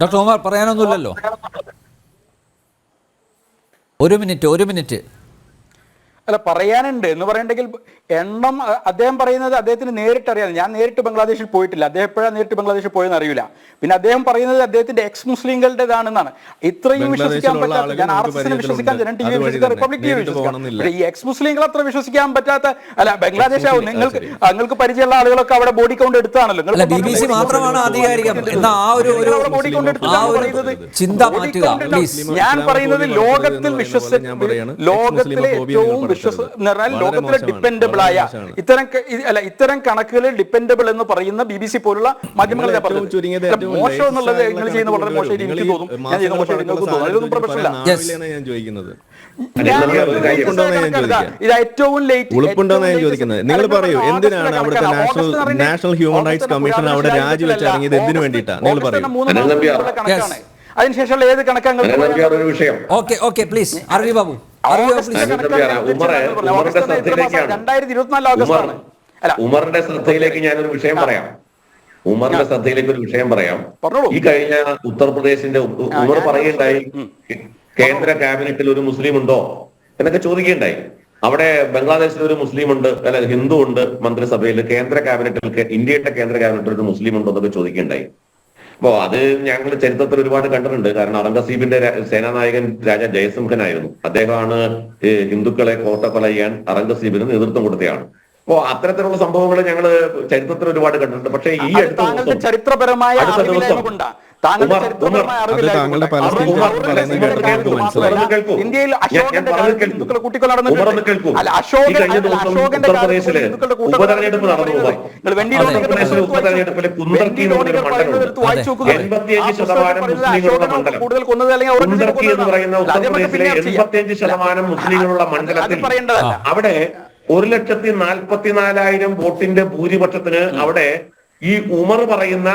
Doctor Omar പറയാനൊന്നുമില്ലല്ലോ. ഒരു minute. അല്ല, പറയാനുണ്ട് എന്ന് പറയണ്ടെങ്കിൽ എണ്ണം അദ്ദേഹം പറയുന്നത് അദ്ദേഹത്തിന് നേരിട്ട് അറിയാം. ഞാൻ നേരിട്ട് ബംഗ്ലാദേശിൽ പോയിട്ടില്ല. അദ്ദേഹം എപ്പോഴാണ് നേരിട്ട് ബംഗ്ലാദേശിൽ പോയെന്ന് അറിയില്ല. പിന്നെ അദ്ദേഹം പറയുന്നത് അദ്ദേഹത്തിന്റെ എക്സ് മുസ്ലിങ്ങളുടേതാണെന്നാണ്. ഇത്രയും വിശ്വസിക്കാൻ പറ്റാത്ത, ഞാൻ RSS വിശ്വസിക്കാൻ, ജനം TV വിശ്വസിക്കാൻ, റിപ്പബ്ലിക് TV വിശ്വസിക്കാം. ഈ എക്സ് മുസ്ലിങ്ങൾ അത്ര വിശ്വസിക്കാൻ പറ്റാത്ത, അല്ല ബംഗ്ലാദേശ് ആവും. നിങ്ങൾക്ക് പരിചയമുള്ള ആളുകളൊക്കെ അവിടെ ബോഡി കൗണ്ട് എടുത്താണല്ലോ. BBC മാത്രമാണ് ആധികാരികം എന്ന ആ ഒരു ബോഡി കൗണ്ട് എടുത്താണ് പറയുന്നത്. ചിന്ത മാറ്റുക പ്ലീസ്. ഞാൻ പറയുന്നത് ലോകത്തിൽ ലോകത്തിലെ ഏറ്റവും ലോകത്തിലെ ഡിപ്പെൻഡബിൾ ആയ ഇത്തരം കണക്കുകളിൽ ഡിപ്പെൻഡബിൾ എന്ന് പറയുന്ന BBC പോലുള്ള മാധ്യമങ്ങളെ പറഞ്ഞു. മോശം എന്നുള്ളത് നിങ്ങൾ ചെയ്യുന്ന വളരെ മോശമായിട്ട് എനിക്ക് തോന്നും. ഞാൻ ചെയ്യുന്ന മോശമായിട്ട് നിങ്ങൾക്ക് തോന്നും. അതൊന്നും പ്രശ്നമില്ല. ഇത് ഏറ്റവും ലേറ്റ് നിങ്ങൾ പറയൂ, എന്തിനാണ് അവിടുത്തെ നാഷണൽ ഹ്യൂമൻ റൈറ്റ്സ് കമ്മീഷൻ അവിടെ രാജിവെച്ചിറങ്ങിയത്? എന്തിനു വേണ്ടിയിട്ടാണ് നിങ്ങൾ പറയൂ? അതിനുശേഷമുള്ള ഏത് കണക്കാണ് വിഷയം? Okay please Aravi Babu. ഉമറിന്റെ ശ്രദ്ധയിലേക്ക് ഞാനൊരു വിഷയം പറയാം. ഈ കഴിഞ്ഞ ഉത്തർപ്രദേശിന്റെ ഉമർ പറയുകയുണ്ടായി, കേന്ദ്ര ക്യാബിനറ്റിൽ ഒരു മുസ്ലിം ഉണ്ടോ എന്നൊക്കെ ചോദിക്കുകയുണ്ടായി. അവിടെ ബംഗ്ലാദേശിൽ ഒരു മുസ്ലിം ഉണ്ട്, അല്ല ഹിന്ദു ഉണ്ട് മന്ത്രിസഭയിൽ. കേന്ദ്ര ക്യാബിനറ്റിൽ, ഇന്ത്യയുടെ കേന്ദ്ര ക്യാബിനറ്റിൽ ഒരു മുസ്ലിം ഉണ്ടോ എന്നൊക്കെ ചോദിക്കുകയുണ്ടായി. അപ്പോ അത് ഞങ്ങൾ ചരിത്രത്തിൽ ഒരുപാട് കണ്ടിട്ടുണ്ട്. കാരണം ഔറംഗസീബിന്റെ സേനാനായകൻ രാജാ ജയസിംഹനായിരുന്നു. അദ്ദേഹമാണ് ഹിന്ദുക്കളെ കോട്ടക്കൊല ചെയ്യാൻ ഔറംഗസീബിന് നേതൃത്വം കൊടുത്തതാണ്. അപ്പോ അത്തരത്തിലുള്ള സംഭവങ്ങൾ ഞങ്ങൾ ചരിത്രത്തിൽ ഒരുപാട് കണ്ടിട്ടുണ്ട്. പക്ഷേ ഈ ചരിത്രപരമായ ഉപതെരഞ്ഞെടുപ്പ് നടന്നു. ഉപതെരഞ്ഞെടുപ്പിൽ കുന്തർക്കി എന്ന് പറയുന്ന മണ്ഡലമുണ്ട്. 85% മുസ്ലിങ്ങളുടെ മണ്ഡലം. കുന്തർക്കി എന്ന് പറയുന്ന ഉത്തർപ്രദേശിലെ 85% മുസ്ലിങ്ങളുള്ള മണ്ഡലത്തിൽ അവിടെ 1,44,000 വോട്ടിന്റെ ഭൂരിപക്ഷത്തിന് അവിടെ ഈ ഉമർ പറയുന്ന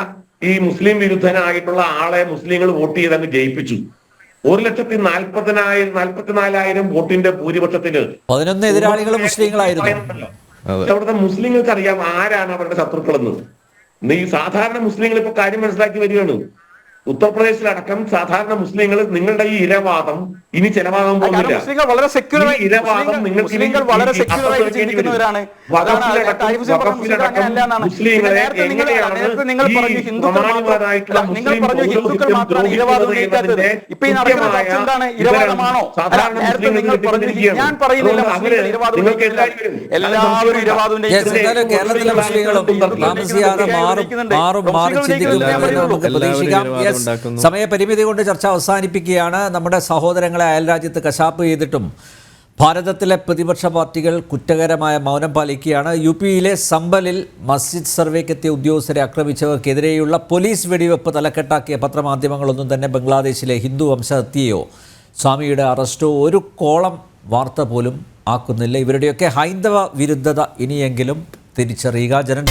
ഈ മുസ്ലിം വിരുദ്ധനായിട്ടുള്ള ആളെ മുസ്ലിങ്ങൾ വോട്ട് ചെയ്ത് അങ്ങ് ജയിപ്പിച്ചു. 1,44,000 വോട്ടിന്റെ ഭൂരിപക്ഷത്തിന് 11 എതിരാളികൾ മുസ്ലിങ്ങളായിരുന്നു. അവിടുത്തെ മുസ്ലിങ്ങൾക്ക് അറിയാം ആരാണ് അവരുടെ ശത്രുക്കളെന്ന്. ഈ സാധാരണ മുസ്ലിങ്ങൾ ഇപ്പൊ കാര്യം മനസ്സിലാക്കി വരികയാണ്. ഉത്തർപ്രദേശിലടക്കം സാധാരണ മുസ്ലിങ്ങൾ നിങ്ങളുടെ ഈ ഇരവാദം ഇനി ചെലവാകാൻ പോകുന്നില്ല. ഇരവാദം നിങ്ങൾക്ക് മുസ്ലിങ്ങളെ എങ്ങനെയാണ് സാധാരണ കേരളത്തിലെ മുസ്ലിങ്ങളും താമസിയാതെ മാറി ചിന്തിക്കും. സമയപരിമിതി കൊണ്ട് ചർച്ച അവസാനിപ്പിക്കുകയാണ്. നമ്മുടെ സഹോദരങ്ങളെ അയൽരാജ്യത്ത് കശാപ്പ് ചെയ്തിട്ടും ഭാരതത്തിലെ പ്രതിപക്ഷ പാർട്ടികൾ കുറ്റകരമായ മൗനം പാലിക്കുകയാണ്. UP-യിലെ സംബലിൽ മസ്ജിദ് സർവേക്കെത്തിയ ഉദ്യോഗസ്ഥരെ ആക്രമിച്ചവർക്കെതിരെയുള്ള പോലീസ് വെടിവെപ്പ് തലക്കെട്ടാക്കിയ പത്രമാധ്യമങ്ങളൊന്നും തന്നെ ബംഗ്ലാദേശിലെ ഹിന്ദു വംശഹത്യയോ സ്വാമിയുടെ അറസ്റ്റോ ഒരു കോളം വാർത്ത പോലും ആക്കുന്നില്ല. ഇവരുടെയൊക്കെ ഹൈന്ദവ വിരുദ്ധത ഇനിയെങ്കിലും തിരിച്ചറിയുക. ജനൻ